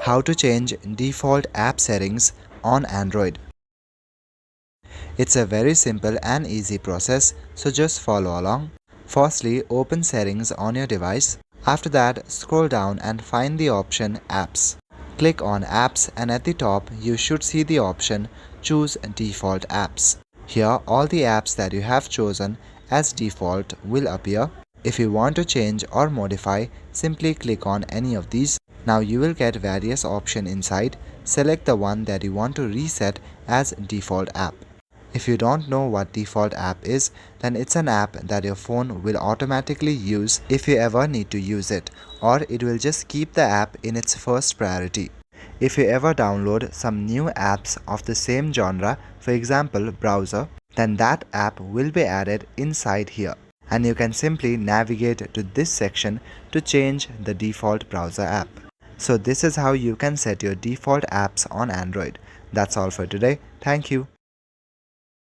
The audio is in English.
How to change default app settings on Android. It's a very simple and easy process, so just follow along. Firstly, open settings on your device. After that, scroll down and find the option Apps. Click on Apps and at the top you should see the option Choose Default Apps. Here all the apps that you have chosen as default will appear. If you want to change or modify, simply click on any of these. Now you will get various options inside. Select the one that you want to reset as default app. If you don't know what default app is, then it's an app that your phone will automatically use if you ever need to use it, or it will just keep the app in its first priority. If you ever download some new apps of the same genre, for example browser, then that app will be added inside here. And you can simply navigate to this section to change the default browser app. So this is how you can set your default apps on Android. That's all for today. Thank you.